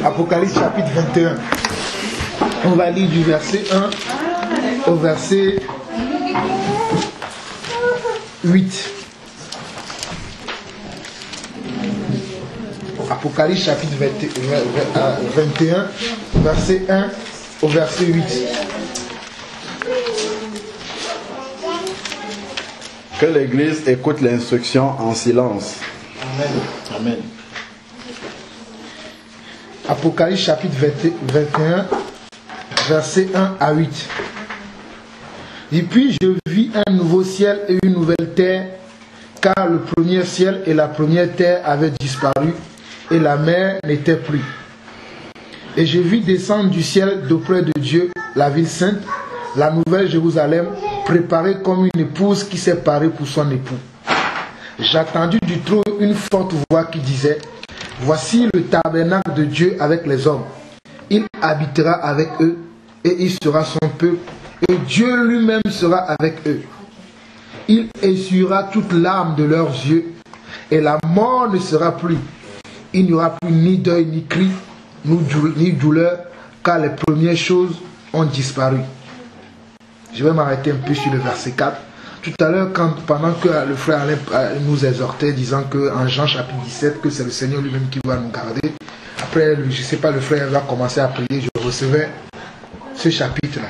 Apocalypse chapitre 21. On va lire du verset 1 au verset 8. Apocalypse chapitre 21, verset 1 au verset 8. Que l'Église écoute l'instruction en silence. Amen. Amen. Apocalypse chapitre 21, verset 1 à 8. Et puis je vis un nouveau ciel et une nouvelle terre, car le premier ciel et la première terre avaient disparu, et la mer n'était plus. Et je vis descendre du ciel d'auprès de Dieu la ville sainte, la nouvelle Jérusalem, préparée comme une épouse qui s'est parée pour son époux. J'entendis du trône une forte voix qui disait: voici le tabernacle de Dieu avec les hommes. Il habitera avec eux, et il sera son peuple, et Dieu lui-même sera avec eux. Il essuiera toute larme de leurs yeux, et la mort ne sera plus. Il n'y aura plus ni deuil, ni cri, ni douleur, car les premières choses ont disparu. Je vais m'arrêter un peu sur le verset 4. Tout à l'heure, pendant que le frère Alain nous exhortait, disant qu'en Jean chapitre 17, que c'est le Seigneur lui-même qui va nous garder. Après, je ne sais pas, le frère va commencer à prier, je recevais ce chapitre-là.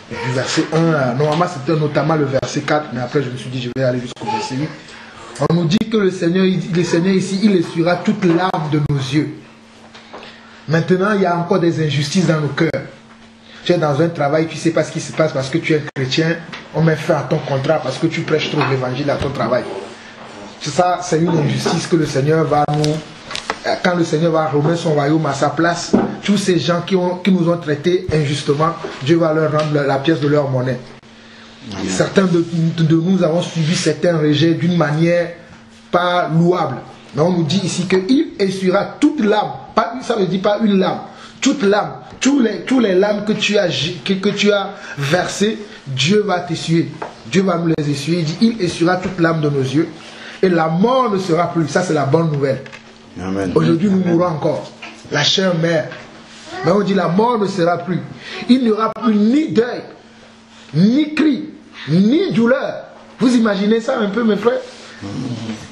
Du verset 1, normalement c'était notamment le verset 4, mais après je me suis dit, je vais aller jusqu'au verset 8. On nous dit que le Seigneur ici, il essuiera toute larme de nos yeux. Maintenant, il y a encore des injustices dans nos cœurs. Tu es dans un travail, tu ne sais pas ce qui se passe parce que tu es chrétien, on met fin à ton contrat parce que tu prêches trop l'évangile à ton travail. Ça, c'est une injustice que le Seigneur va nous... Quand le Seigneur va remettre son royaume à sa place, tous ces gens qui nous ont traités injustement, Dieu va leur rendre la pièce de leur monnaie. Certains de nous avons suivi certains rejets d'une manière pas louable. Mais on nous dit ici qu'il essuiera toute larme. Ça ne veut dire pas une larme. Toute larme. Tous les larmes que tu as versées, Dieu va t'essuyer. Dieu va nous les essuyer. Il dit, il essuiera toute larme de nos yeux. Et la mort ne sera plus. Ça, c'est la bonne nouvelle. Aujourd'hui, nous mourrons encore. La chair meurt. Mais on dit, la mort ne sera plus. Il n'y aura plus ni deuil, ni cri, ni douleur. Vous imaginez ça un peu, mes frères?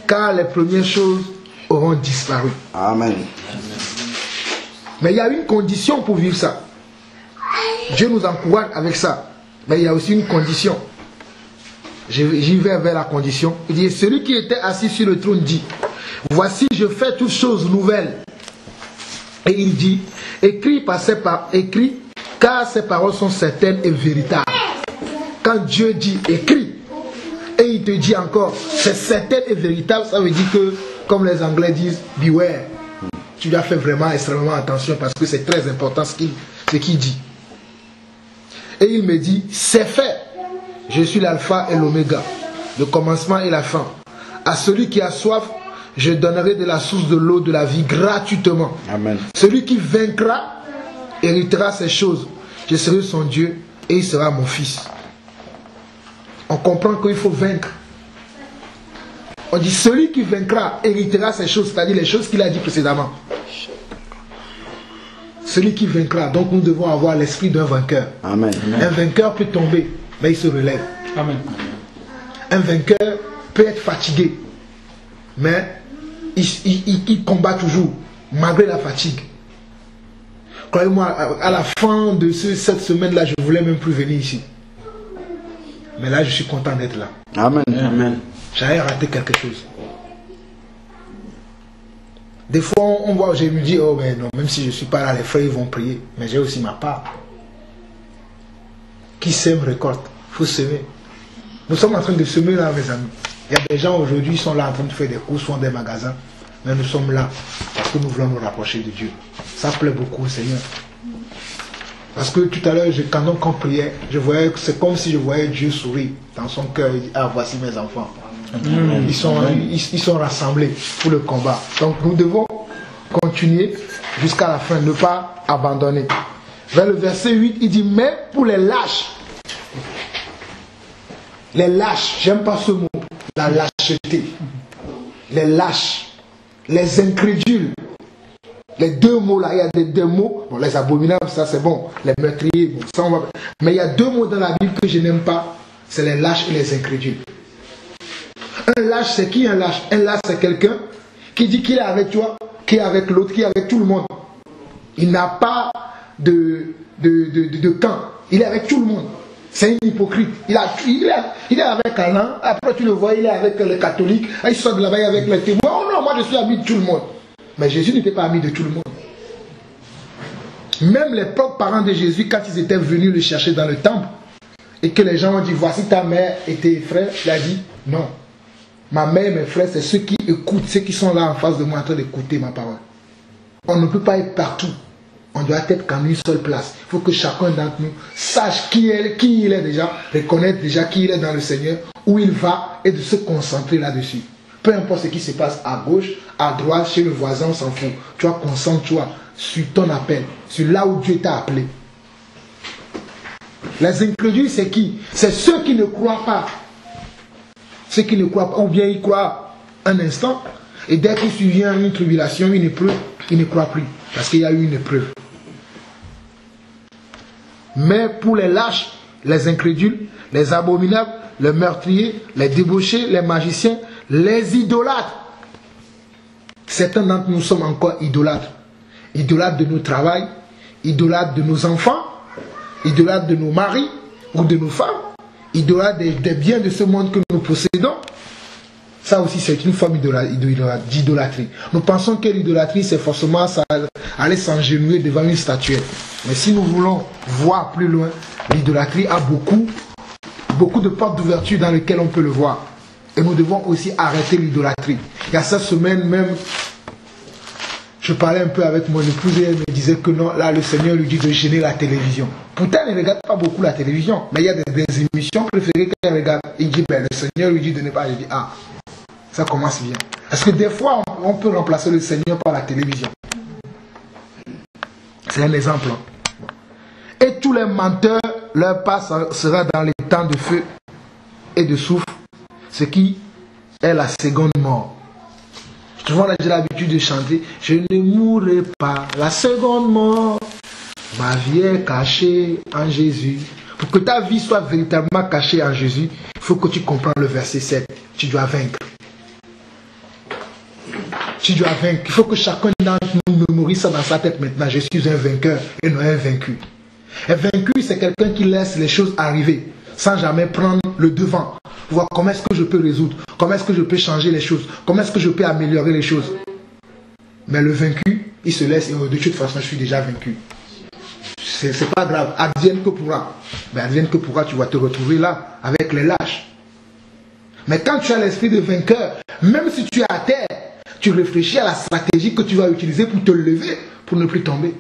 Car les premières choses auront disparu. Amen. Mais il y a une condition pour vivre ça. Dieu nous encourage avec ça. Mais il y a aussi une condition. J'y vais vers la condition. Il dit, celui qui était assis sur le trône dit, voici je fais toutes choses nouvelles. Et il dit, écris car ces paroles sont certaines et véritables. Quand Dieu dit écris, et il te dit encore, c'est certain et véritable, ça veut dire que, comme les Anglais disent, beware. Tu dois faire vraiment extrêmement attention parce que c'est très important ce qu'il dit. Et il me dit, c'est fait. Je suis l'alpha et l'oméga, le commencement et la fin. À celui qui a soif, je donnerai de la source de l'eau de la vie gratuitement. Amen. Celui qui vaincra héritera ces choses. Je serai son Dieu et il sera mon fils. On comprend qu'il faut vaincre. On dit celui qui vaincra héritera ces choses, c'est-à-dire les choses qu'il a dit précédemment. Celui qui vaincra. Donc nous devons avoir l'esprit d'un vainqueur. Amen. Un vainqueur peut tomber, mais il se relève. Amen. Un vainqueur peut être fatigué, mais il combat toujours, malgré la fatigue. Croyez-moi, à la fin de cette semaine-là, je ne voulais même plus venir ici. Mais là, je suis content d'être là. Amen. Amen. J'avais raté quelque chose. Des fois, on voit, je me dis, oh mais non, même si je ne suis pas là, les frères ils vont prier. Mais j'ai aussi ma part. Qui sème récolte. Il faut semer. Nous sommes en train de semer là, mes amis. Il y a des gens aujourd'hui, ils sont là en train de faire des courses, font des magasins. Mais nous sommes là parce que nous voulons nous rapprocher de Dieu. Ça plaît beaucoup au Seigneur. Parce que tout à l'heure, quand on priait, c'est comme si je voyais Dieu sourire dans son cœur. Il dit, ah, voici mes enfants. Ils sont rassemblés pour le combat. Donc nous devons continuer jusqu'à la fin, ne pas abandonner. Vers le verset 8, il dit, mais pour les lâches, j'aime pas ce mot, la lâcheté. les lâches, les incrédules. Les deux mots là, il y a des deux mots. Bon, les abominables, ça c'est bon. Les meurtriers, bon, ça on va... Mais il y a deux mots dans la Bible que je n'aime pas. C'est les lâches et les incrédules. Un lâche, c'est qui un lâche? Un lâche, c'est quelqu'un qui dit qu'il est avec toi, qui est avec l'autre, qui est avec tout le monde. Il n'a pas de camp. Il est avec tout le monde. C'est un hypocrite. Il est avec Allah. Après, tu le vois, il est avec les catholiques. Il sort de là-bas avec les témoins. Oh non, moi je suis ami de tout le monde. Mais Jésus n'était pas ami de tout le monde. Même les propres parents de Jésus, quand ils étaient venus le chercher dans le temple, et que les gens ont dit, voici ta mère et tes frères, il a dit, non. Ma mère et mes frères, c'est ceux qui écoutent, ceux qui sont là en face de moi en train d'écouter ma parole. On ne peut pas être partout. On doit être qu'en une seule place. Il faut que chacun d'entre nous sache qui il est déjà, reconnaître déjà qui il est dans le Seigneur, où il va, et de se concentrer là-dessus. Peu importe ce qui se passe à gauche, à droite, chez le voisin, on s'en fout. Tu vois, concentre-toi sur ton appel, sur là où Dieu t'a appelé. Les incrédules, c'est qui? C'est ceux qui ne croient pas. Ceux qui ne croient pas, ou bien ils croient un instant, et dès qu'il survient une tribulation, une épreuve, ils ne croient plus, parce qu'il y a eu une épreuve. Mais pour les lâches, les incrédules, les abominables, les meurtriers, les débauchés, les magiciens, les idolâtres. Certains d'entre nous sommes encore idolâtres. Idolâtres de nos travails, idolâtres de nos enfants, idolâtres de nos maris ou de nos femmes, idolâtres des biens de ce monde que nous possédons. Ça aussi, c'est une forme d'idolâtrie. Nous pensons que l'idolâtrie, c'est forcément ça, aller s'engenouiller devant une statuette. Mais si nous voulons voir plus loin, l'idolâtrie a beaucoup de portes d'ouverture dans lesquelles on peut le voir. Et nous devons aussi arrêter l'idolâtrie. Il y a cette semaine même, je parlais un peu avec mon épouse et elle me disait que non, là le Seigneur lui dit de gêner la télévision. Pourtant elle ne regarde pas beaucoup la télévision, mais il y a des émissions préférées qu'elle regarde. Il dit, ben, le Seigneur lui dit de ne pas. Je dis, ah, ça commence bien. Parce que des fois on peut remplacer le Seigneur par la télévision. C'est un exemple. Et tous les menteurs, leur part sera dans les temps de feu et de souffle, ce qui est la seconde mort. Souvent, j'ai l'habitude de chanter, je ne mourrai pas, la seconde mort, ma vie est cachée en Jésus. Pour que ta vie soit véritablement cachée en Jésus, il faut que tu comprennes le verset 7. Tu dois vaincre. Tu dois vaincre. Il faut que chacun d'entre nous mémorise ça dans sa tête maintenant. Je suis un vainqueur et non un vaincu. Un vaincu, c'est quelqu'un qui laisse les choses arriver sans jamais prendre le devant. Voir comment est-ce que je peux résoudre, comment est-ce que je peux changer les choses, comment est-ce que je peux améliorer les choses. Mais le vaincu, il se laisse et de toute façon, je suis déjà vaincu. C'est pas grave, advienne que pourra. Mais advienne que pourra, tu vas te retrouver là avec les lâches. Mais quand tu as l'esprit de vainqueur, même si tu es à terre, tu réfléchis à la stratégie que tu vas utiliser pour te lever, pour ne plus tomber.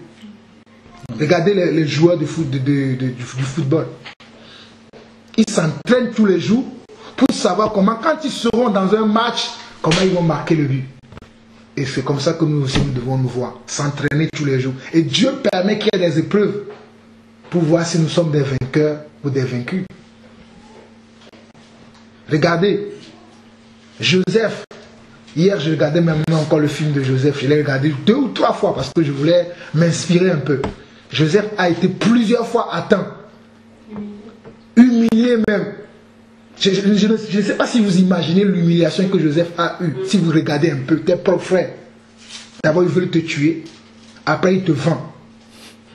Regardez les joueurs du football. Ils s'entraînent tous les jours pour savoir comment, quand ils seront dans un match, comment ils vont marquer le but. Et c'est comme ça que nous aussi, nous devons nous voir. S'entraîner tous les jours. Et Dieu permet qu'il y ait des épreuves pour voir si nous sommes des vainqueurs ou des vaincus. Regardez, Joseph. Hier, je regardais maintenant encore le film de Joseph. Je l'ai regardé 2 ou 3 fois parce que je voulais m'inspirer un peu. Joseph a été plusieurs fois atteint. Humilié même. Je ne sais pas si vous imaginez l'humiliation que Joseph a eue. Si vous regardez un peu tes propres frères. D'abord, ils veulent te tuer. Après, ils te vendent.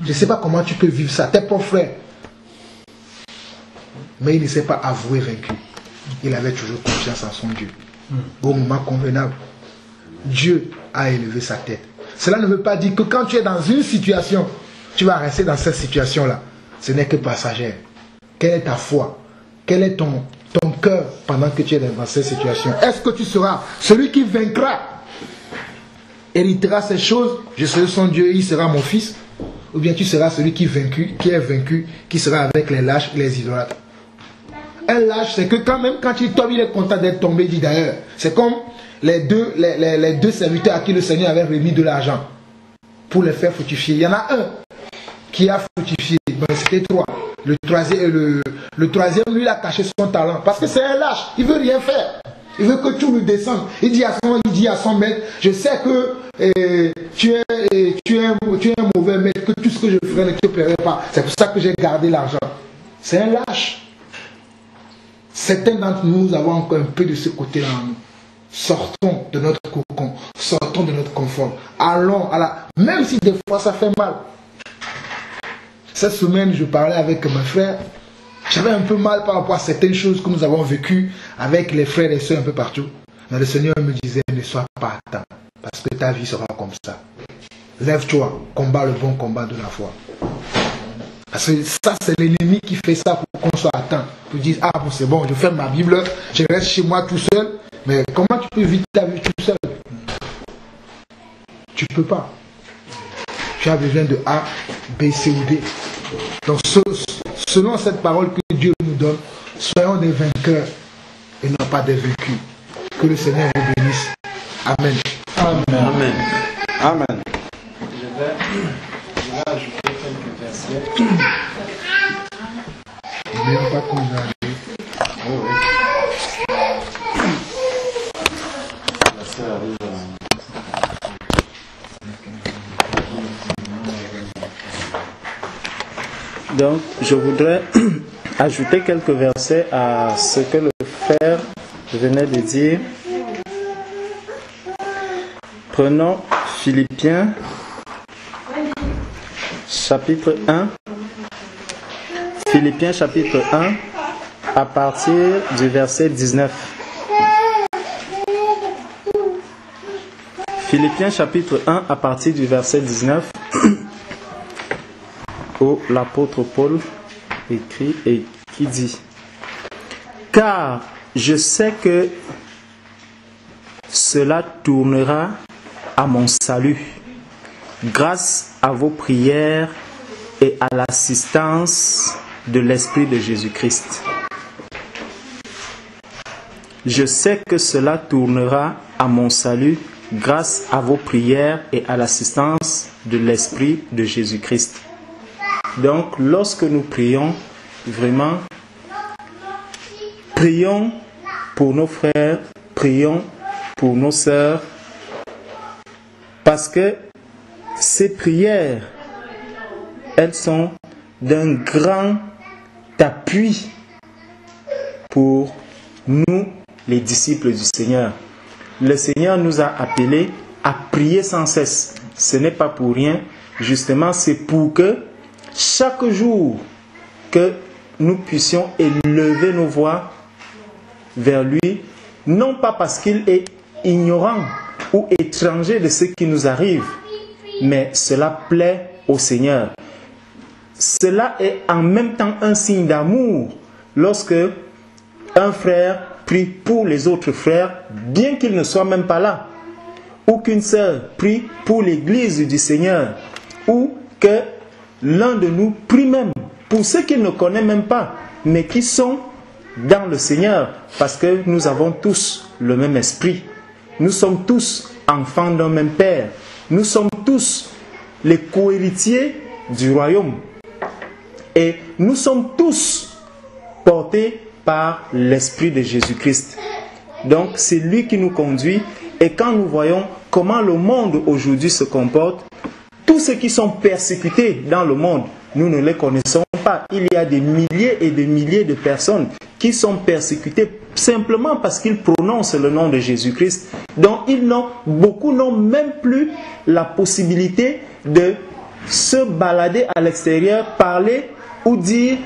Je ne sais pas comment tu peux vivre ça. Tes propres frères. Mais il ne s'est pas avoué vaincu. Il avait toujours confiance en son Dieu. Au moment convenable, Dieu a élevé sa tête. Cela ne veut pas dire que quand tu es dans une situation, tu vas rester dans cette situation-là. Ce n'est que passagère. Quelle est ta foi? Quel est ton cœur pendant que tu es dans cette situation? Est-ce que tu seras celui qui vaincra, héritera ces choses, je serai son Dieu, il sera mon fils? Ou bien tu seras celui qui est vaincu, qui sera avec les lâches et les idolâtres? Un lâche, c'est que quand il tombe, il est content d'être tombé, dit d'ailleurs. C'est comme les deux serviteurs à qui le Seigneur avait remis de l'argent pour les faire fructifier. Il y en a un qui a fructifié. Ben, c'était 3. Le troisième, lui, il a caché son talent. Parce que c'est un lâche. Il ne veut rien faire. Il veut que tout lui descende. Il dit à 100 mètres, je sais que tu es un mauvais maître, que tout ce que je ferai ne te plairait pas. C'est pour ça que j'ai gardé l'argent. C'est un lâche. Certains d'entre nous avons encore un peu de ce côté-là en nous. Sortons de notre cocon, sortons de notre confort. Allons à la... Même si des fois ça fait mal. Cette semaine, je parlais avec mes frères. J'avais un peu mal par rapport à certaines choses que nous avons vécues avec les frères et sœurs un peu partout. Mais le Seigneur me disait, ne sois pas atteint, parce que ta vie sera comme ça. Lève-toi, combat le bon combat de la foi. Parce que ça, c'est l'ennemi qui fait ça pour qu'on soit atteint. Pour dire, ah bon, c'est bon, je ferme ma Bible, je reste chez moi tout seul. Mais comment tu peux vivre ta vie tout seul? Tu ne peux pas. Tu as besoin de A, B, C ou D. Donc, selon cette parole que Dieu nous donne, soyons des vainqueurs et non pas des vaincus. Que le Seigneur vous bénisse. Amen. Amen. Amen. Amen. Je vais ajouter quelques versets. N'oublions pas qu'on a allé. Oh, oui. Donc, je voudrais ajouter quelques versets à ce que le frère venait de dire. Prenons Philippiens, chapitre 1. Philippiens, chapitre 1, à partir du verset 19. Philippiens, chapitre 1, à partir du verset 19. Où l'apôtre Paul écrit et qui dit: car je sais que cela tournera à mon salut grâce à vos prières et à l'assistance de l'Esprit de Jésus-Christ. Je sais que cela tournera à mon salut grâce à vos prières et à l'assistance de l'Esprit de Jésus-Christ. Donc, lorsque nous prions, vraiment, prions pour nos frères, prions pour nos sœurs, parce que ces prières, elles sont d'un grand appui pour nous, les disciples du Seigneur. Le Seigneur nous a appelés à prier sans cesse. Ce n'est pas pour rien. Justement, c'est pour que chaque jour que nous puissions élever nos voix vers lui, non pas parce qu'il est ignorant ou étranger de ce qui nous arrive, mais cela plaît au Seigneur. Cela est en même temps un signe d'amour lorsque un frère prie pour les autres frères, bien qu'il ne soit même pas là, ou qu'une sœur prie pour l'église du Seigneur, ou que l'un de nous prie même pour ceux qu'il ne connaît même pas, mais qui sont dans le Seigneur, parce que nous avons tous le même esprit. Nous sommes tous enfants d'un même Père. Nous sommes tous les co-héritiers du royaume. Et nous sommes tous portés par l'Esprit de Jésus-Christ. Donc c'est lui qui nous conduit. Et quand nous voyons comment le monde aujourd'hui se comporte, tous ceux qui sont persécutés dans le monde, nous ne les connaissons pas. Il y a des milliers et des milliers de personnes qui sont persécutées simplement parce qu'ils prononcent le nom de Jésus-Christ. Donc beaucoup n'ont même plus la possibilité de se balader à l'extérieur, parler ou dire,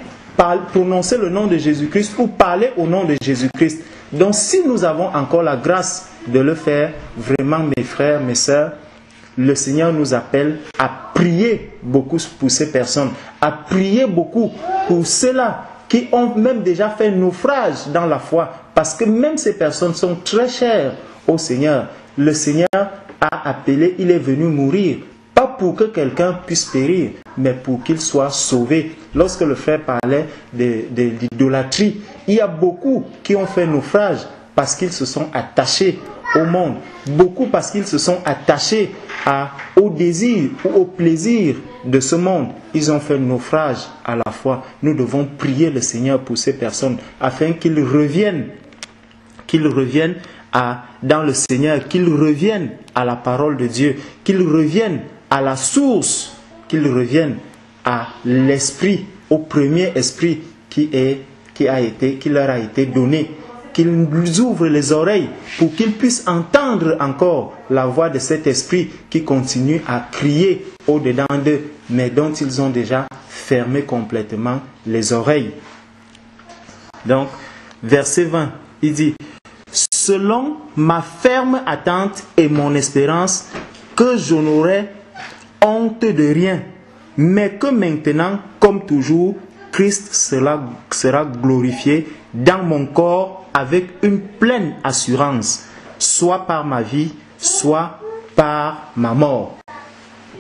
prononcer le nom de Jésus-Christ ou parler au nom de Jésus-Christ. Donc si nous avons encore la grâce de le faire, vraiment mes frères, mes sœurs, le Seigneur nous appelle à prier beaucoup pour ces personnes, à prier beaucoup pour ceux-là qui ont même déjà fait naufrage dans la foi, parce que même ces personnes sont très chères au Seigneur. Le Seigneur a appelé, il est venu mourir, pas pour que quelqu'un puisse périr, mais pour qu'il soit sauvé. Lorsque le frère parlait de l'idolâtrie, il y a beaucoup qui ont fait naufrage parce qu'ils se sont attachés au monde, beaucoup parce qu'ils se sont attachés au désir ou au plaisir de ce monde. Ils ont fait naufrage à la foi. Nous devons prier le Seigneur pour ces personnes afin qu'ils reviennent qu'ils reviennent dans le Seigneur, qu'ils reviennent à la parole de Dieu, qu'ils reviennent à la source, qu'ils reviennent à l'esprit, au premier esprit qui leur a été donné, qu'ils ouvrent les oreilles pour qu'ils puissent entendre encore la voix de cet esprit qui continue à crier au-dedans d'eux, mais dont ils ont déjà fermé complètement les oreilles. Donc, verset 20, il dit: selon ma ferme attente et mon espérance, que je n'aurai honte de rien, mais que maintenant, comme toujours, Christ sera glorifié dans mon corps avec une pleine assurance, soit par ma vie, soit par ma mort.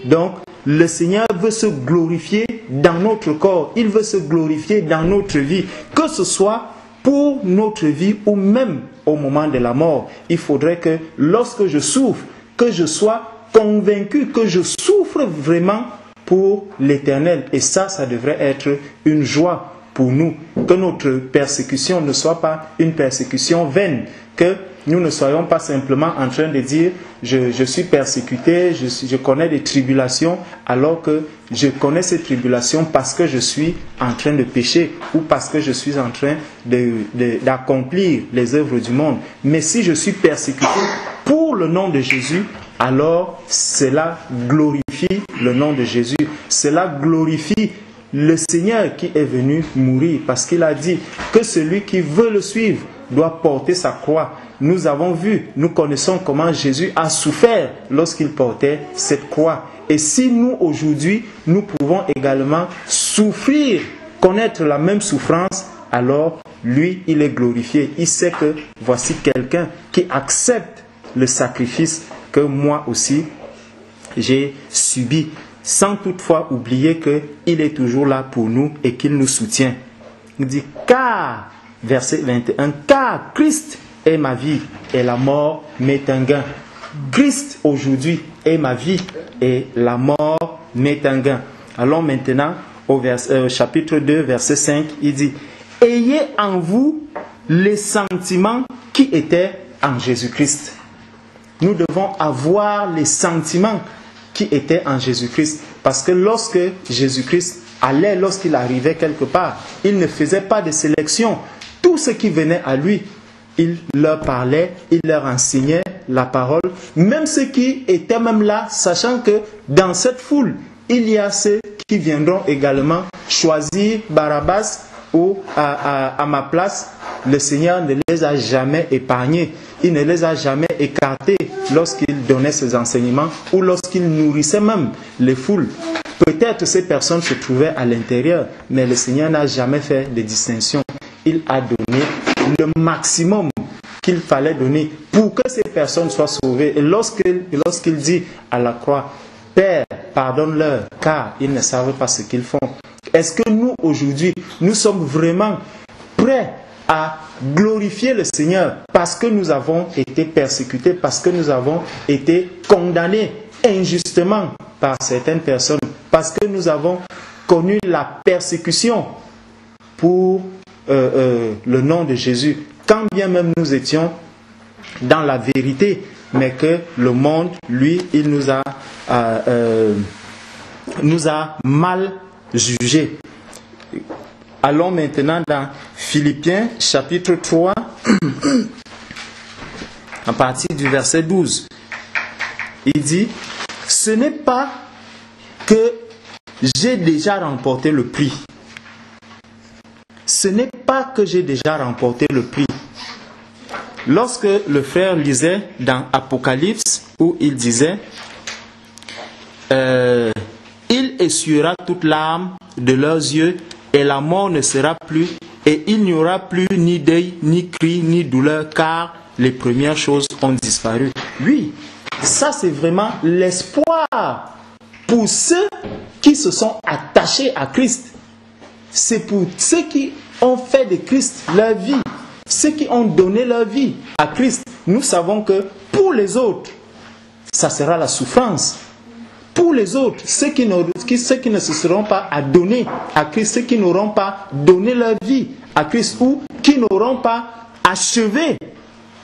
Donc, le Seigneur veut se glorifier dans notre corps, il veut se glorifier dans notre vie, que ce soit pour notre vie ou même au moment de la mort. Il faudrait que lorsque je souffre, que je sois convaincu que je souffre vraiment pour l'éternel. Et ça devrait être une joie pour nous. Que notre persécution ne soit pas une persécution vaine. Que nous ne soyons pas simplement en train de dire je suis persécuté, je connais des tribulations, alors que je connais ces tribulations parce que je suis en train de pécher ou parce que je suis en train d'accomplir les œuvres du monde. Mais si je suis persécuté pour le nom de Jésus, alors cela glorifie le nom de Jésus. Cela glorifie le Seigneur qui est venu mourir, parce qu'il a dit que celui qui veut le suivre doit porter sa croix. Nous avons vu, nous connaissons comment Jésus a souffert lorsqu'il portait cette croix. Et si nous aujourd'hui, nous pouvons également souffrir, connaître la même souffrance, alors lui, il est glorifié. Il sait que voici quelqu'un qui accepte le sacrifice que moi aussi j'ai subi, sans toutefois oublier qu'il est toujours là pour nous et qu'il nous soutient. Il dit car, verset 21, car Christ est ma vie et la mort m'est un gain. Christ aujourd'hui est ma vie et la mort m'est un gain. Allons maintenant au chapitre 2, verset 5, il dit: ayez en vous les sentiments qui étaient en Jésus-Christ. Nous devons avoir les sentiments qui étaient en Jésus-Christ. Parce que lorsque Jésus-Christ allait, lorsqu'il arrivait quelque part, il ne faisait pas de sélection. Tout ce qui venait à lui, il leur parlait, il leur enseignait la parole. Même ceux qui étaient même là, sachant que dans cette foule, il y a ceux qui viendront également choisir Barabbas ou à ma place. Le Seigneur ne les a jamais épargnés. Il ne les a jamais écartés lorsqu'il donnait ses enseignements ou lorsqu'il nourrissait même les foules. Peut-être ces personnes se trouvaient à l'intérieur, mais le Seigneur n'a jamais fait de distinction. Il a donné le maximum qu'il fallait donner pour que ces personnes soient sauvées. Et lorsqu'il dit à la croix: Père, pardonne-leur, car ils ne savent pas ce qu'ils font. Est-ce que nous, aujourd'hui, nous sommes vraiment prêts à glorifier le Seigneur parce que nous avons été persécutés, parce que nous avons été condamnés injustement par certaines personnes, parce que nous avons connu la persécution pour le nom de Jésus, quand bien même nous étions dans la vérité, mais que le monde, lui, il nous a mal jugés. Allons maintenant dans Philippiens chapitre 3, à partir du verset 12. Il dit: ce n'est pas que j'ai déjà remporté le prix. Ce n'est pas que j'ai déjà remporté le prix. Lorsque le frère lisait dans Apocalypse, où il disait il essuiera toute larme de leurs yeux, et la mort ne sera plus, et il n'y aura plus ni deuil, ni cri, ni douleur, car les premières choses ont disparu. Oui, ça c'est vraiment l'espoir pour ceux qui se sont attachés à Christ. C'est pour ceux qui ont fait de Christ leur vie, ceux qui ont donné leur vie à Christ. Nous savons que pour les autres, ça sera la souffrance. Pour les autres, ceux qui ne se seront pas donner à Christ, ceux qui n'auront pas donné leur vie à Christ, ou qui n'auront pas achevé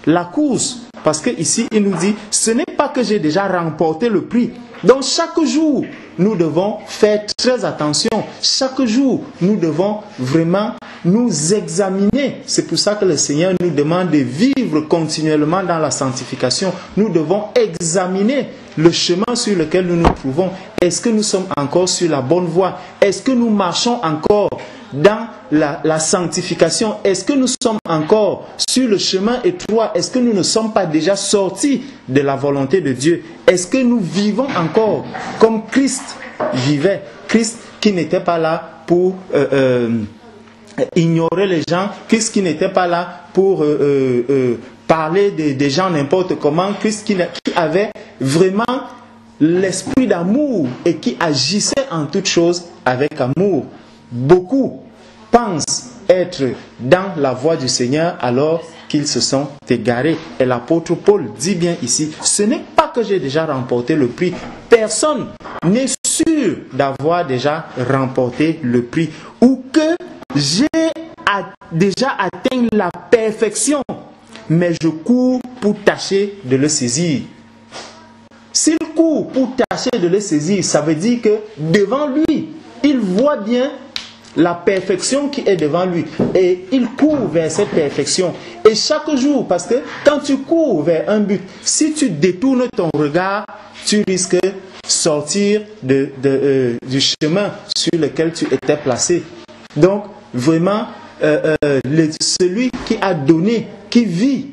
la course. Parce que ici, il nous dit, ce n'est pas que j'ai déjà remporté le prix. Donc chaque jour, nous devons faire très attention. Chaque jour, nous devons vraiment nous examiner. C'est pour ça que le Seigneur nous demande de vivre continuellement dans la sanctification. Nous devons examiner le chemin sur lequel nous nous trouvons. Est-ce que nous sommes encore sur la bonne voie? Est-ce que nous marchons encore dans la sanctification? Est-ce que nous sommes encore sur le chemin étroit? Est-ce que nous ne sommes pas déjà sortis de la volonté de Dieu? Est-ce que nous vivons encore comme Christ vivait? Christ qui n'était pas là pour ignorer les gens, Christ qui n'était pas là pour parler des gens n'importe comment, Christ qui avait vraiment l'esprit d'amour et qui agissait en toutes choses avec amour. Beaucoup pensent être dans la voie du Seigneur alors qu'ils se sont égarés. Et l'apôtre Paul dit bien ici, ce n'est pas que j'ai déjà remporté le prix. Personne n'est sûr d'avoir déjà remporté le prix ou que j'ai déjà atteint la perfection, mais je cours pour tâcher de le saisir. S'il court pour tâcher de le saisir, ça veut dire que devant lui, il voit bien la perfection qui est devant lui et il court vers cette perfection. Et chaque jour, parce que quand tu cours vers un but, si tu détournes ton regard, tu risques de sortir du chemin sur lequel tu étais placé. Donc, vraiment, celui qui a donné, qui vit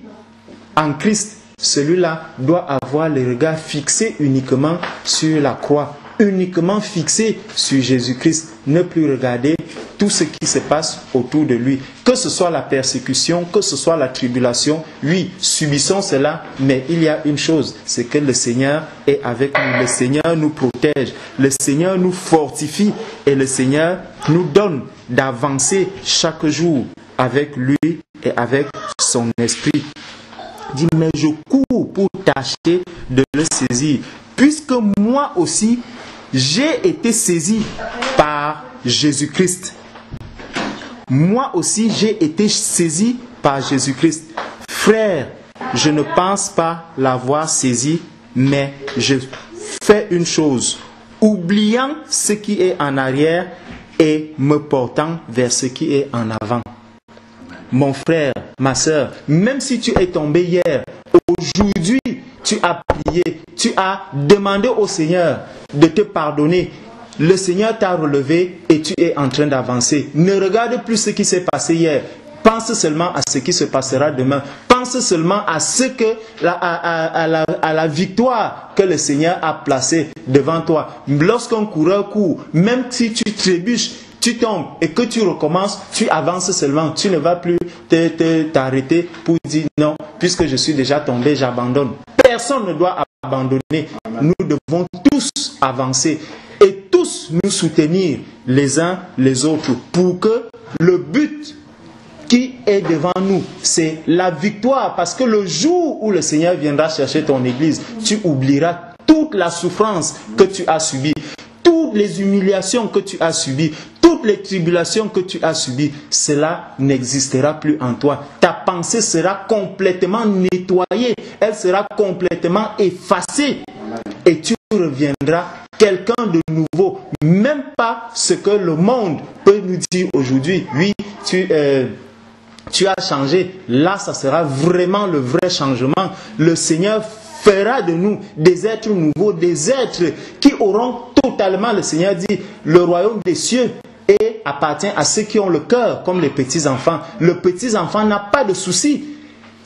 en Christ, celui-là doit avoir le regard fixé uniquement sur la croix, uniquement fixé sur Jésus-Christ, ne plus regarder tout ce qui se passe autour de lui. Que ce soit la persécution, que ce soit la tribulation, oui, subissons cela, mais il y a une chose, c'est que le Seigneur est avec nous, le Seigneur nous protège, le Seigneur nous fortifie et le Seigneur nous donne d'avancer chaque jour avec lui et avec son esprit. Dit, mais je cours pour tâcher de le saisir, puisque moi aussi, j'ai été saisi par Jésus-Christ. Moi aussi, j'ai été saisi par Jésus-Christ. Frère, je ne pense pas l'avoir saisi, mais je fais une chose, oubliant ce qui est en arrière et me portant vers ce qui est en avant. Mon frère, ma soeur, même si tu es tombé hier, aujourd'hui, tu as prié, tu as demandé au Seigneur de te pardonner. Le Seigneur t'a relevé et tu es en train d'avancer. Ne regarde plus ce qui s'est passé hier. Pense seulement à ce qui se passera demain. Pense seulement à la victoire que le Seigneur a placée devant toi. Lorsqu'un coureur court, même si tu trébuches, tu tombes et que tu recommences, tu avances seulement. Tu ne vas plus t'arrêter pour dire non, puisque je suis déjà tombé, j'abandonne. Personne ne doit abandonner. Nous devons tous avancer et tous nous soutenir les uns les autres pour que le but qui est devant nous, c'est la victoire. Parce que le jour où le Seigneur viendra chercher ton église, tu oublieras toute la souffrance que tu as subie, toutes les humiliations que tu as subies, toutes les tribulations que tu as subies. Cela n'existera plus en toi. Ta pensée sera complètement nettoyée, elle sera complètement effacée et tu reviendras quelqu'un de nouveau. Même pas ce que le monde peut nous dire aujourd'hui. Oui, tu as changé. Là, ça sera vraiment le vrai changement. Le Seigneur fera de nous des êtres nouveaux, des êtres qui auront totalement, le Seigneur dit, le royaume des cieux et appartient à ceux qui ont le cœur comme les petits-enfants. Le petit-enfant n'a pas de souci.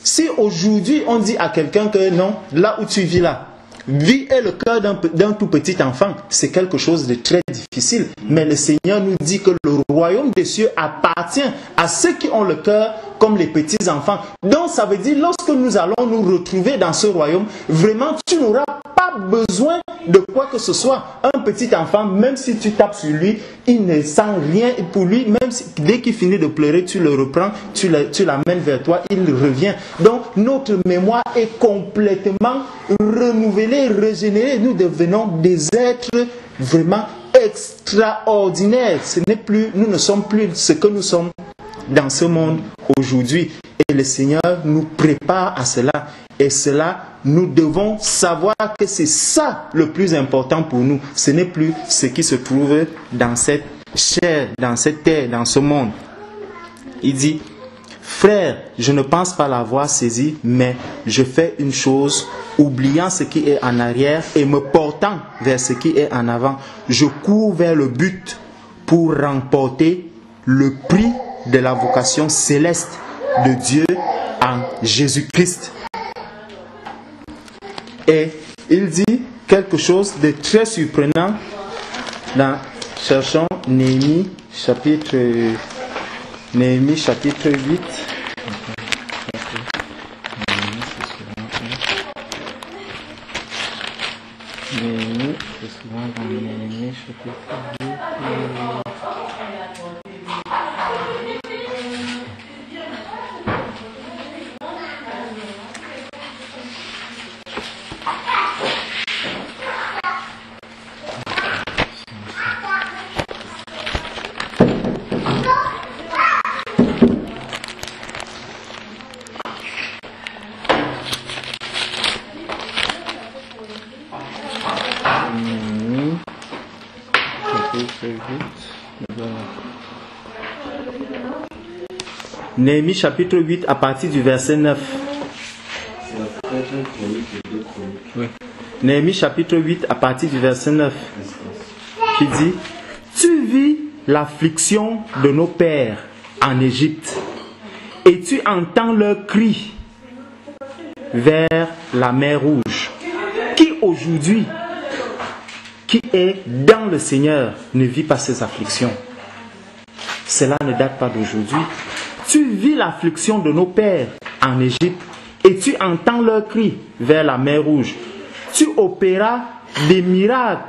Si aujourd'hui on dit à quelqu'un que non, là où tu vis là, vie est le cœur d'un tout petit enfant, c'est quelque chose de très difficile. Mais le Seigneur nous dit que le royaume des cieux appartient à ceux qui ont le cœur comme les petits enfants. Donc ça veut dire, lorsque nous allons nous retrouver dans ce royaume, vraiment tu n'auras pas besoin de quoi que ce soit. Un petit enfant, même si tu tapes sur lui, il ne sent rien. Et pour lui, même si, dès qu'il finit de pleurer, tu le reprends, tu l'amènes vers toi, il revient. Donc notre mémoire est complètement renouvelée, régénérée. Nous devenons des êtres vraiment extraordinaires. Nous ne sommes plus ce que nous sommes dans ce monde aujourd'hui. Et le Seigneur nous prépare à cela. Et cela, nous devons savoir que c'est ça le plus important pour nous. Ce n'est plus ce qui se trouve dans cette chair, dans cette terre, dans ce monde. Il dit, frère, je ne pense pas l'avoir saisi, mais je fais une chose, oubliant ce qui est en arrière et me portant vers ce qui est en avant. Je cours vers le but pour remporter le prix de la vocation céleste de Dieu en Jésus-Christ. Et il dit quelque chose de très surprenant dans, cherchons Néhémie chapitre 8. Néhémie, c'est souvent dans Néhémie chapitre 8. Néhémie chapitre 8 à partir du verset 9. Oui. Néhémie chapitre 8 à partir du verset 9. Qui dit, tu vis l'affliction de nos pères en Égypte et tu entends leurs cris vers la mer Rouge. Qui aujourd'hui, qui est dans le Seigneur, ne vit pas ces afflictions? Cela ne date pas d'aujourd'hui. Tu vis l'affliction de nos pères en Égypte et tu entends leurs cris vers la mer Rouge. Tu opéras des miracles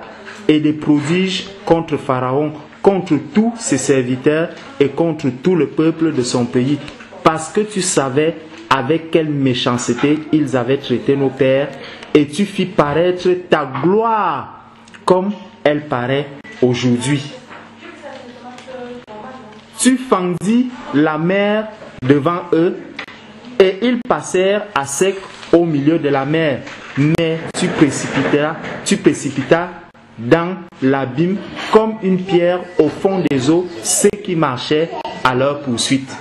et des prodiges contre Pharaon, contre tous ses serviteurs et contre tout le peuple de son pays, parce que tu savais avec quelle méchanceté ils avaient traité nos pères, et tu fis paraître ta gloire comme elle paraît aujourd'hui. Tu fendis la mer devant eux et ils passèrent à sec au milieu de la mer. Mais tu précipitas dans l'abîme comme une pierre au fond des eaux ceux qui marchaient à leur poursuite.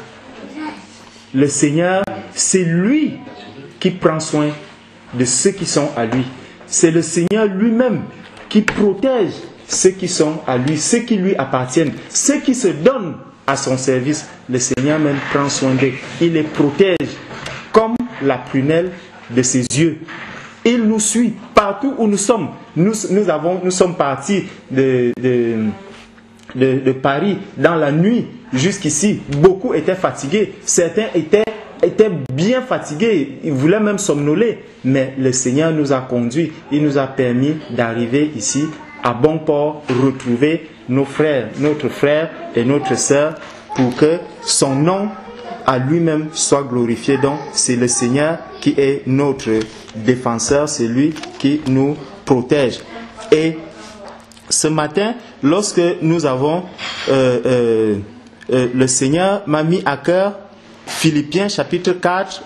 Le Seigneur, c'est lui qui prend soin de ceux qui sont à lui. C'est le Seigneur lui-même qui protège ceux qui sont à lui, ceux qui lui appartiennent, ceux qui se donnent à son service. Le Seigneur même prend soin d'eux. Il les protège comme la prunelle de ses yeux. Il nous suit partout où nous sommes. Nous sommes partis de Paris dans la nuit jusqu'ici. Beaucoup étaient fatigués. Certains étaient bien fatigués. Ils voulaient même somnoler. Mais le Seigneur nous a conduits. Il nous a permis d'arriver ici à bon port, retrouver nos frères, notre frère et notre sœur, pour que son nom à lui-même soit glorifié. Donc c'est le Seigneur qui est notre défenseur, c'est lui qui nous protège. Et ce matin, lorsque nous avons le Seigneur m'a mis à cœur Philippiens chapitre 4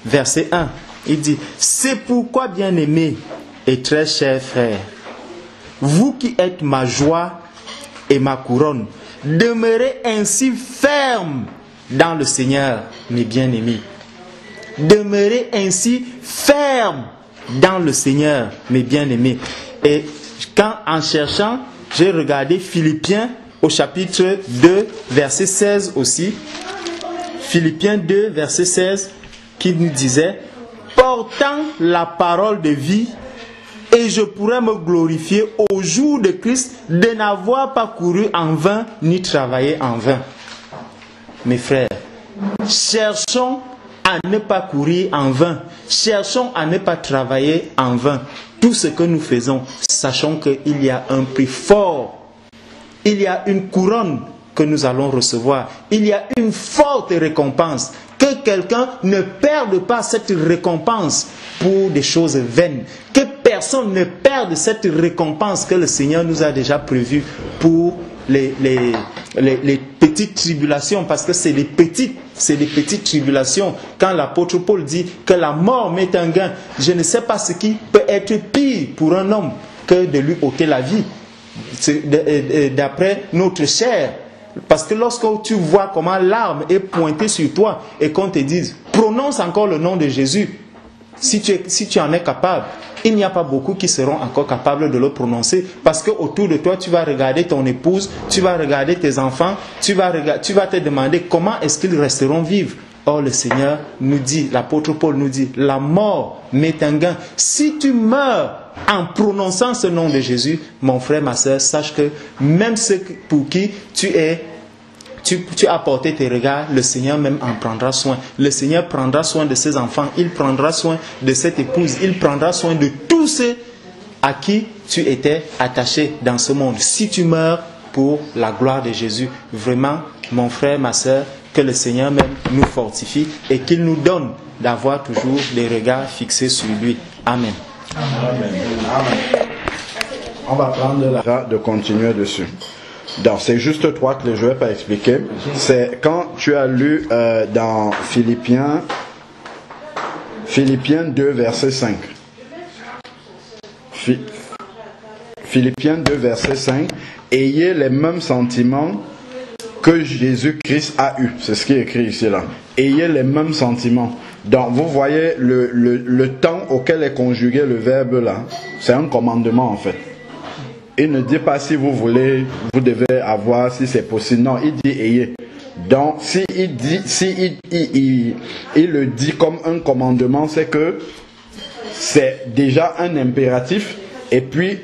verset 1. Il dit, c'est pourquoi, bien-aimés et très chers frères, vous qui êtes ma joie et ma couronne, demeurez ainsi fermes dans le Seigneur, mes bien-aimés. Demeurez ainsi fermes dans le Seigneur, mes bien-aimés. Et quand, en cherchant, j'ai regardé Philippiens au chapitre 2, verset 16 aussi. Philippiens 2, verset 16, qui nous disait, portant la parole de vie, et je pourrais me glorifier au jour de Christ de n'avoir pas couru en vain ni travaillé en vain. Mes frères, cherchons à ne pas courir en vain. Cherchons à ne pas travailler en vain. Tout ce que nous faisons, sachons qu'il y a un prix fort. Il y a une couronne que nous allons recevoir. Il y a une forte récompense. Que quelqu'un ne perde pas cette récompense pour des choses vaines. Que personne ne perde cette récompense que le Seigneur nous a déjà prévue pour les petites tribulations, parce que c'est les petites tribulations. Quand l'apôtre Paul dit que la mort m'est un gain, je ne sais pas ce qui peut être pire pour un homme que de lui ôter la vie, d'après notre chair. Parce que lorsque tu vois comment l'arme est pointée sur toi et qu'on te dise prononce encore le nom de Jésus, si tu en es capable, il n'y a pas beaucoup qui seront encore capables de le prononcer, parce que autour de toi tu vas regarder ton épouse, tu vas regarder tes enfants, tu vas te demander comment est-ce qu'ils resteront vivres. Or le Seigneur nous dit, l'apôtre Paul nous dit, la mort m'est un gain. Si tu meurs en prononçant ce nom de Jésus, mon frère, ma soeur, sache que même ceux pour qui tu as porté tes regards, le Seigneur même en prendra soin. Le Seigneur prendra soin de ses enfants, il prendra soin de cette épouse, il prendra soin de tous ceux à qui tu étais attaché dans ce monde. Si tu meurs pour la gloire de Jésus, vraiment, mon frère, ma soeur, que le Seigneur même nous fortifie et qu'il nous donne d'avoir toujours les regards fixés sur lui. Amen. Amen. On va prendre la de continuer dessus. Donc, c'est juste trois que je ne vais pas expliquer. C'est quand tu as lu dans Philippiens 2, verset 5. Philippiens 2, verset 5. Ayez les mêmes sentiments que Jésus-Christ a eu. C'est ce qui est écrit ici là. Ayez les mêmes sentiments. Donc vous voyez le temps auquel est conjugué le verbe là. C'est un commandement en fait. Il ne dit pas si vous voulez, vous devez avoir, si c'est possible. Non, il dit ayez. Donc il le dit comme un commandement, c'est que c'est déjà un impératif. Et puis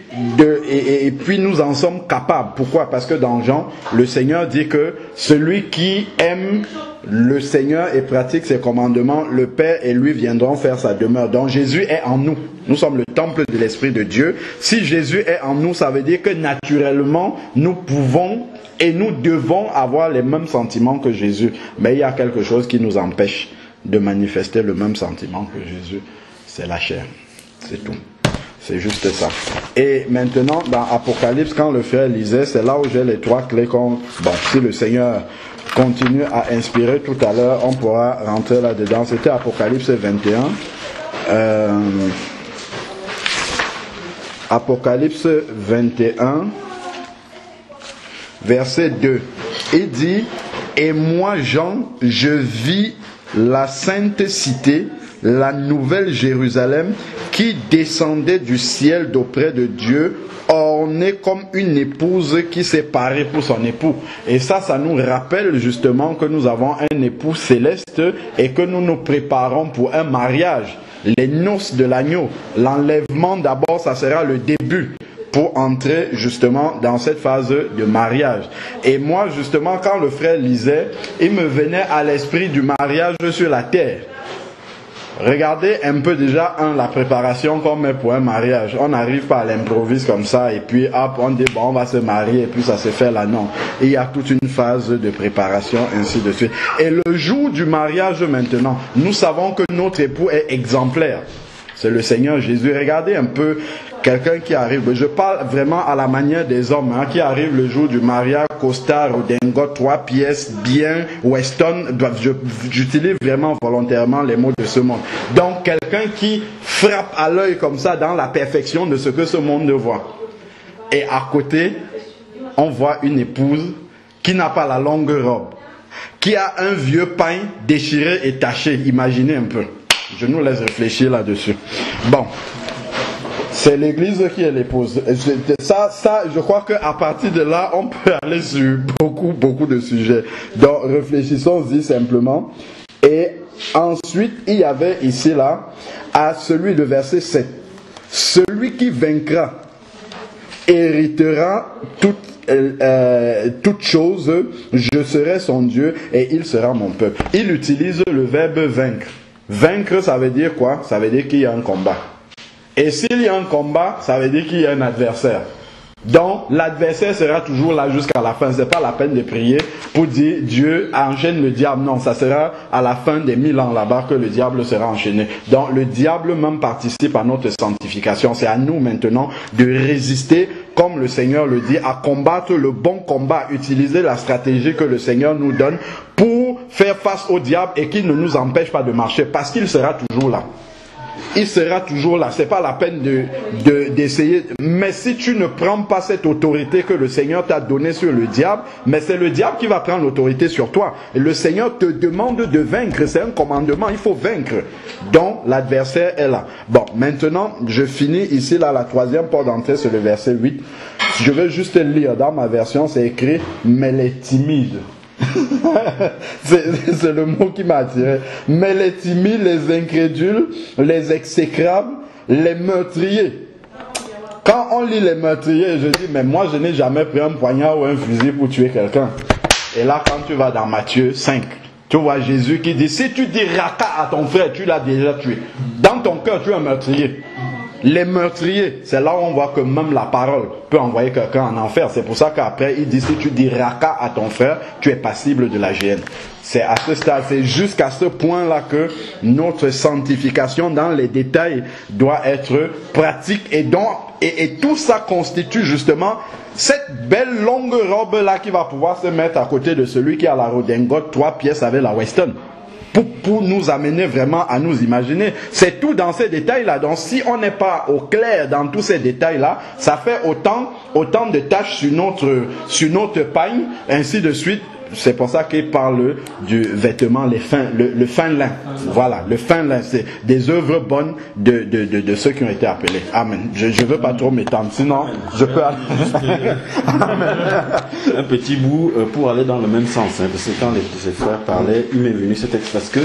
nous en sommes capables. Pourquoi? Parce que dans Jean, le Seigneur dit que celui qui aime le Seigneur et pratique ses commandements, le Père et lui viendront faire sa demeure. Donc Jésus est en nous. Nous sommes le temple de l'Esprit de Dieu. Si Jésus est en nous, ça veut dire que naturellement, nous pouvons et nous devons avoir les mêmes sentiments que Jésus. Mais il y a quelque chose qui nous empêche de manifester le même sentiment que Jésus. C'est la chair. C'est tout. C'est juste ça. Et maintenant, dans Apocalypse, quand le frère lisait, c'est là où j'ai les trois clés. Bon, si le Seigneur continue à inspirer tout à l'heure, on pourra rentrer là-dedans. C'était Apocalypse 21. Apocalypse 21, verset 2. Il dit, et moi, Jean, je vis la sainte cité, la nouvelle Jérusalem, qui descendait du ciel d'auprès de Dieu, ornée comme une épouse qui s'est parée pour son époux. Et ça nous rappelle justement que nous avons un époux céleste et que nous nous préparons pour un mariage. Les noces de l'agneau, l'enlèvement d'abord, ça sera le début pour entrer justement dans cette phase de mariage. Et moi justement, quand le frère lisait, il me venait à l'esprit du mariage sur la terre. Regardez un peu déjà la préparation qu'on met pour un mariage. On n'arrive pas à l'improvise comme ça et puis hop, on dit bon, on va se marier et puis ça se fait là. Non, il y a toute une phase de préparation, ainsi de suite. Et le jour du mariage maintenant, nous savons que notre époux est exemplaire. C'est le Seigneur Jésus. Regardez un peu quelqu'un qui arrive. Je parle vraiment à la manière des hommes qui arrivent le jour du mariage, costard, redingote, 3 pièces, bien, Weston. J'utilise vraiment volontairement les mots de ce monde. Donc quelqu'un qui frappe à l'œil comme ça dans la perfection de ce que ce monde voit. Et à côté, on voit une épouse qui n'a pas la longue robe, qui a un vieux pain déchiré et taché. Imaginez un peu. Je nous laisse réfléchir là-dessus. Bon, c'est l'église qui est l'épouse. Ça, je crois qu'à partir de là, on peut aller sur beaucoup de sujets. Donc, réfléchissons-y simplement. Et ensuite, il y avait ici, là, à celui de verset 7. Celui qui vaincra héritera toute chose, je serai son Dieu et il sera mon peuple. Il utilise le verbe vaincre. Vaincre, ça veut dire quoi? Ça veut dire qu'il y a un combat. Et s'il y a un combat, ça veut dire qu'il y a un adversaire. Donc, l'adversaire sera toujours là jusqu'à la fin. Ce n'est pas la peine de prier. pour dire Dieu enchaîne le diable. Non, ça sera à la fin des 1000 ans là-bas que le diable sera enchaîné. Donc le diable même participe à notre sanctification. C'est à nous maintenant de résister, comme le Seigneur le dit, à combattre le bon combat, utiliser la stratégie que le Seigneur nous donne pour faire face au diable et qu'il ne nous empêche pas de marcher, parce qu'il sera toujours là. Il sera toujours là. C'est pas la peine d'essayer. Mais si tu ne prends pas cette autorité que le Seigneur t'a donnée sur le diable, mais c'est le diable qui va prendre l'autorité sur toi. Et le Seigneur te demande de vaincre. C'est un commandement. Il faut vaincre. Donc l'adversaire est là. Bon, maintenant, je finis ici là. La troisième porte d'entrée, c'est le verset 8. Je vais juste lire. Dans ma version, c'est écrit « Mais les timides ». C'est le mot qui m'a attiré. Mais les timides, les incrédules, les exécrables, les meurtriers. Quand on lit les meurtriers, je dis, mais moi je n'ai jamais pris un poignard ou un fusil pour tuer quelqu'un. Et là, quand tu vas dans Matthieu 5, tu vois Jésus qui dit, si tu dis raka à ton frère, tu l'as déjà tué. Dans ton cœur, tu es un meurtrier. Les meurtriers, c'est là où on voit que même la parole peut envoyer quelqu'un en enfer. C'est pour ça qu'après, il dit, si tu dis raka à ton frère, tu es passible de la géhenne. C'est à ce stade, c'est jusqu'à ce point-là que notre sanctification dans les détails doit être pratique. Et tout ça constitue justement cette belle longue robe-là qui va pouvoir se mettre à côté de celui qui a la redingote 3 pièces avec la Weston. Pour nous amener vraiment à nous imaginer. C'est tout dans ces détails-là. Donc si on n'est pas au clair dans tous ces détails-là, ça fait autant de tâches sur notre pagne, ainsi de suite. C'est pour ça qu'il parle du vêtement, le fin lin. Voilà, le fin lin, c'est des œuvres bonnes de ceux qui ont été appelés. Amen. Je ne veux pas trop m'étendre, sinon je peux aller. Un petit bout pour aller dans le même sens. Hein, parce que quand ces frères parlaient, il m'est venu ce texte parce que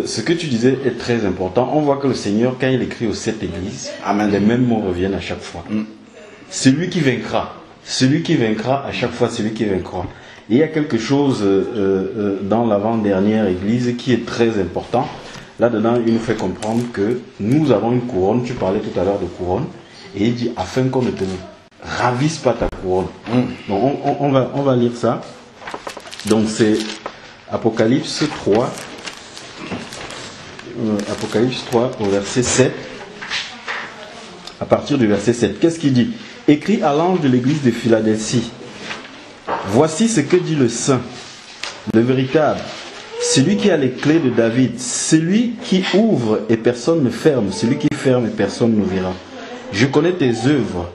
ce que tu disais est très important. On voit que le Seigneur, quand il écrit aux 7 églises, amen, les mêmes mots reviennent à chaque fois. Celui qui vaincra à chaque fois, celui qui vaincra. Et il y a quelque chose dans l'avant-dernière église qui est très important. Là-dedans, il nous fait comprendre que nous avons une couronne. Tu parlais tout à l'heure de couronne. Et il dit, afin qu'on ne te ravisse pas ta couronne. Donc on va lire ça. Donc c'est Apocalypse 3. Apocalypse 3 au verset 7. À partir du verset 7. Qu'est-ce qu'il dit? Écrit à l'ange de l'église de Philadelphie. Voici ce que dit le Saint, le véritable, celui qui a les clés de David, celui qui ouvre et personne ne ferme, celui qui ferme et personne n'ouvrira. Je connais tes œuvres.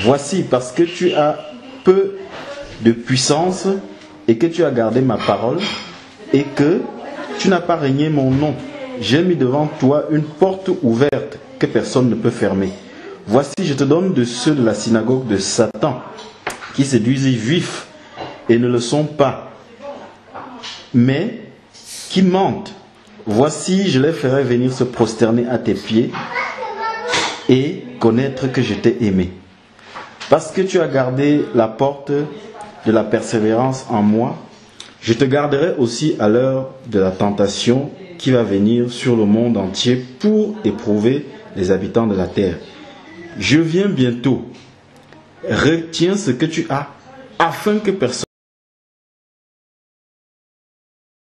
Voici, parce que tu as peu de puissance et que tu as gardé ma parole et que tu n'as pas régné mon nom. J'ai mis devant toi une porte ouverte que personne ne peut fermer. Voici, je te donne de ceux de la synagogue de Satan, qui séduisent les juifs et ne le sont pas, mais qui mentent. Voici, je les ferai venir se prosterner à tes pieds et connaître que je t'ai aimé. Parce que tu as gardé la porte de la persévérance en moi, je te garderai aussi à l'heure de la tentation qui va venir sur le monde entier pour éprouver les habitants de la terre. Je viens bientôt. Retiens ce que tu as, afin que personne